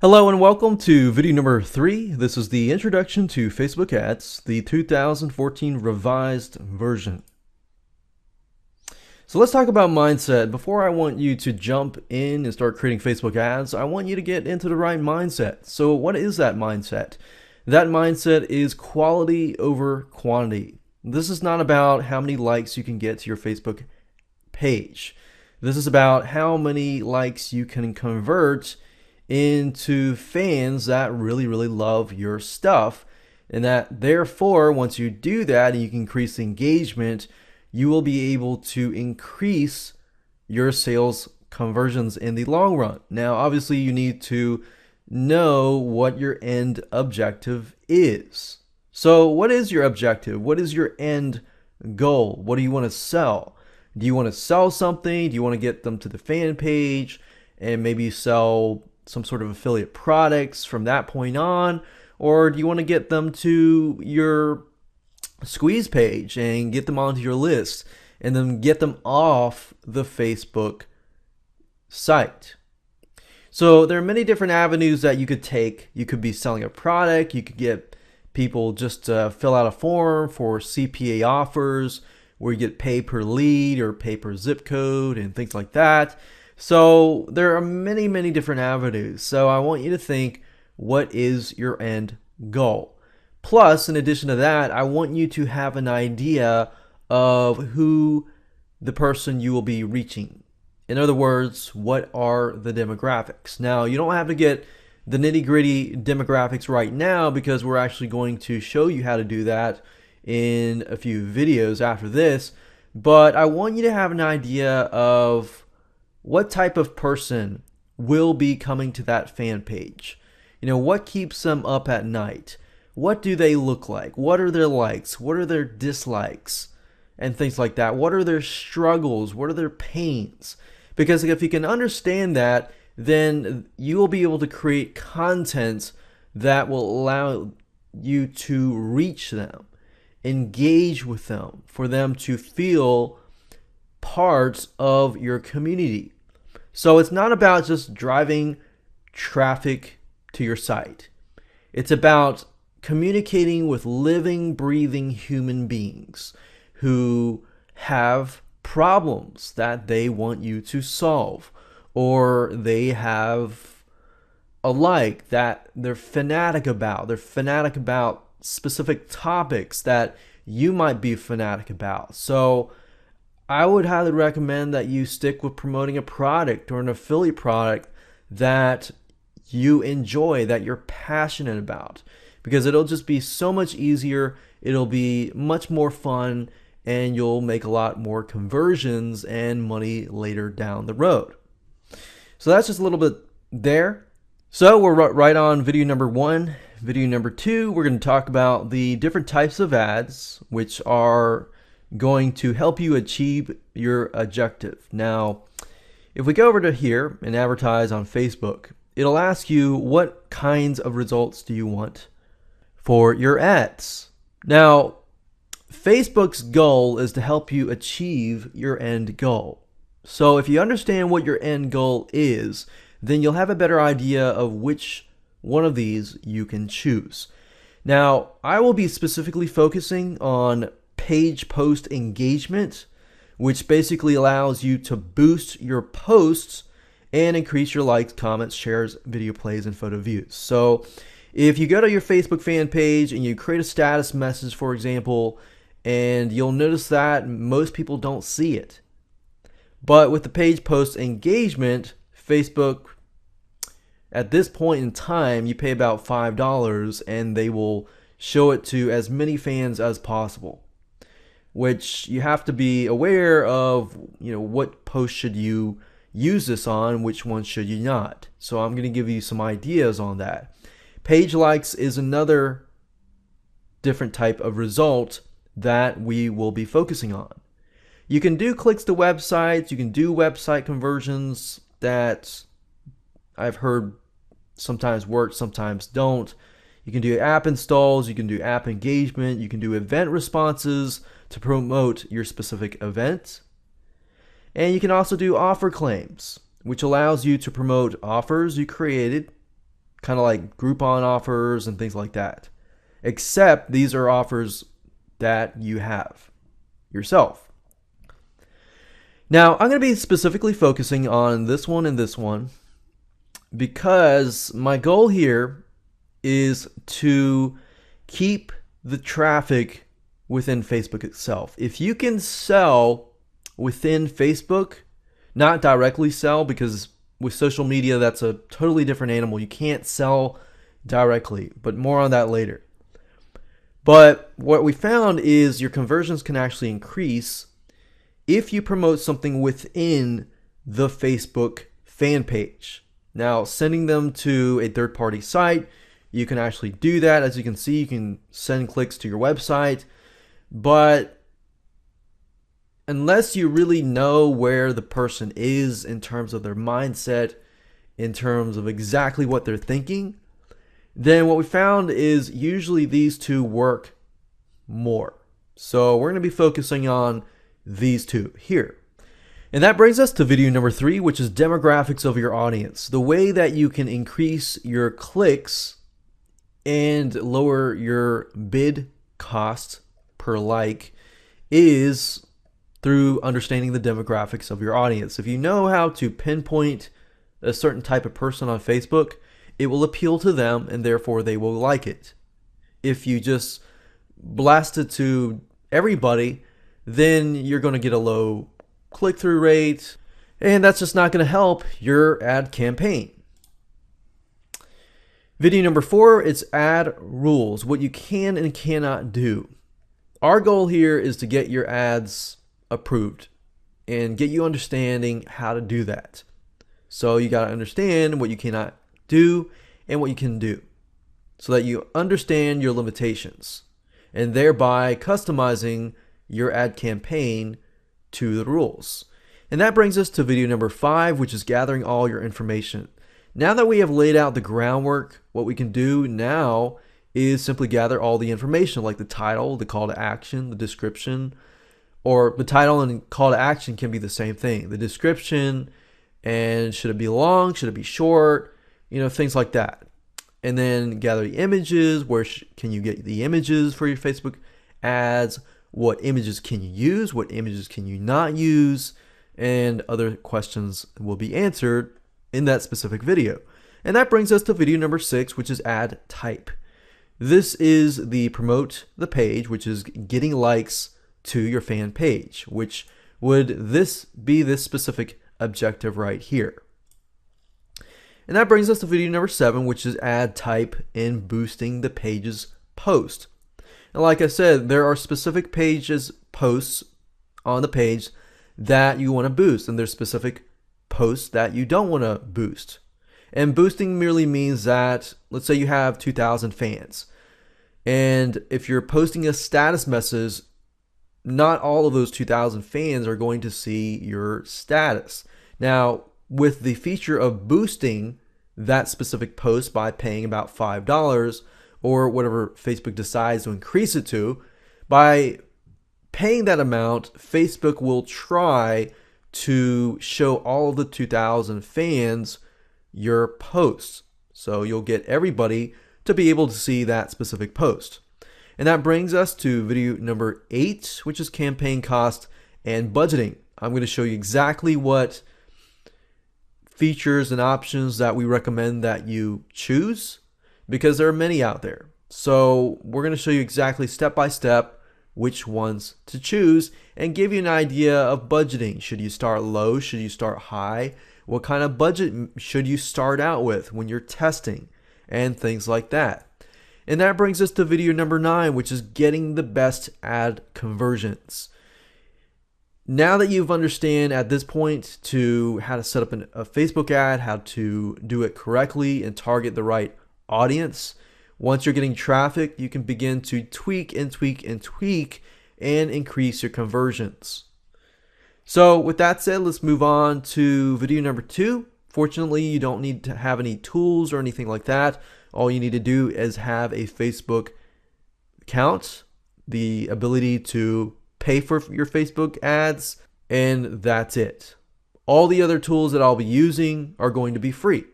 Hello and welcome to video number 3. This is the introduction to Facebook ads, the 2014 revised version. So let's talk about mindset. Before I want you to jump in and start creating Facebook ads, I want you to get into the right mindset. So what is that mindset? That mindset is quality over quantity. This is not about how many likes you can get to your Facebook page. This is about how many likes you can convert into fans that really love your stuff, and that therefore once you do that and you can increase engagement, you will be able to increase your sales conversions in the long run. Now obviously you need to know what your end objective is. So what is your objective? What is your end goal? What do you want to sell? Do you want to sell something? Do you want to get them to the fan page and maybe sell some sort of affiliate products from that point on? Or do you want to get them to your squeeze page and get them onto your list and then get them off the Facebook site? So there are many different avenues that you could take. You could be selling a product. You could get people just to fill out a form for CPA offers where you get pay per lead or pay per zip code and things like that. So there are many different avenues. So I want you to think, what is your end goal? Plus, in addition to that, I want you to have an idea of who the person you will be reaching. In other words, what are the demographics? Now, you don't have to get the nitty-gritty demographics right now because we're actually going to show you how to do that in a few videos after this. But I want you to have an idea of what type of person will be coming to that fan page. You know, what keeps them up at night? What do they look like? What are their likes? What are their dislikes? And things like that. What are their struggles? What are their pains? Because if you can understand that, then you will be able to create content that will allow you to reach them, engage with them, for them to feel parts of your community. So it's not about just driving traffic to your site. It's about communicating with living, breathing human beings who have problems that they want you to solve, or they have a like that they're fanatic about. They're fanatic about specific topics that you might be fanatic about. So I would highly recommend that you stick with promoting a product or an affiliate product that you enjoy, that you're passionate about, because it'll just be so much easier. It'll be much more fun, and you'll make a lot more conversions and money later down the road. So that's just a little bit there. So we're right on video number 1. Video number 2, we're going to talk about the different types of ads which are going to help you achieve your objective. Now, if we go over to here and advertise on Facebook, it'll ask you what kinds of results do you want for your ads. Now, Facebook's goal is to help you achieve your end goal. So if you understand what your end goal is, then you'll have a better idea of which one of these you can choose. Now, I will be specifically focusing on page post engagement, which basically allows you to boost your posts and increase your likes, comments, shares, video plays, and photo views. So if you go to your Facebook fan page and you create a status message, for example, and you'll notice that most people don't see it. But with the page post engagement, Facebook, at this point in time, you pay about $5 and they will show it to as many fans as possible, which you have to be aware of, what post should you use this on, which one should you not. So I'm going to give you some ideas on that. Page likes is another different type of result that we will be focusing on. You can do clicks to websites, you can do website conversions that I've heard sometimes work, sometimes don't. You can do app installs, you can do app engagement, you can do event responses to promote your specific event. And you can also do offer claims, which allows you to promote offers you created, kind of like Groupon offers and things like that. Except these are offers that you have yourself. Now, I'm going to be specifically focusing on this one and this one because my goal here is to keep the traffic within Facebook itself. If you can sell within Facebook, not directly sell, because with social media, that's a totally different animal. You can't sell directly, but more on that later. But what we found is your conversions can actually increase if you promote something within the Facebook fan page. Now, sending them to a third-party site, you can actually do that. As you can see, you can send clicks to your website, but unless you really know where the person is in terms of their mindset, in terms of exactly what they're thinking, then what we found is usually these two work more. So we're going to be focusing on these two here. And that brings us to video number 3, which is demographics of your audience. The way that you can increase your clicks and lower your bid cost per like is through understanding the demographics of your audience. If you know how to pinpoint a certain type of person on Facebook, it will appeal to them and therefore they will like it. If you just blast it to everybody, then you're going to get a low click-through rate, and that's just not going to help your ad campaign. Video number 4 is ad rules, what you can and cannot do. Our goal here is to get your ads approved and get you understanding how to do that. So you got to understand what you cannot do and what you can do so that you understand your limitations and thereby customizing your ad campaign to the rules. And that brings us to video number 5, which is gathering all your information. Now that we have laid out the groundwork, what we can do now is simply gather all the information like the title, the call to action, the description, or the title and call to action can be the same thing. The description, and should it be long, should it be short, things like that. And then gather the images. Where can you get the images for your Facebook ads? What images can you use? What images can you not use? And other questions will be answered in that specific video. And that brings us to video number 6, which is ad type. This is the promote the page, which is getting likes to your fan page, which would this be this specific objective right here. And that brings us to video number 7, which is ad type and boosting the page's post. And like I said, there are specific pages, posts on the page that you want to boost, and there's specific posts that you don't want to boost. And boosting merely means that, let's say you have 2,000 fans, and if you're posting a status message, not all of those 2,000 fans are going to see your status. Now, with the feature of boosting that specific post by paying about $5 or whatever Facebook decides to increase it to, by paying that amount, Facebook will try to show all of the 2,000 fans your posts. So you'll get everybody to be able to see that specific post. And that brings us to video number 8, which is campaign cost and budgeting. I'm going to show you exactly what features and options that we recommend that you choose, because there are many out there. So we're going to show you exactly step by step which ones to choose and give you an idea of budgeting. Should you start low? Should you start high? What kind of budget should you start out with when you're testing and things like that? And that brings us to video number 9, which is getting the best ad conversions. Now that you've understand at this point to how to set up a Facebook ad, how to do it correctly and target the right audience, once you're getting traffic, you can begin to tweak and tweak and tweak and increase your conversions. So with that said, let's move on to video number 2. Fortunately, you don't need to have any tools or anything like that. All you need to do is have a Facebook account, the ability to pay for your Facebook ads, and that's it. All the other tools that I'll be using are going to be free.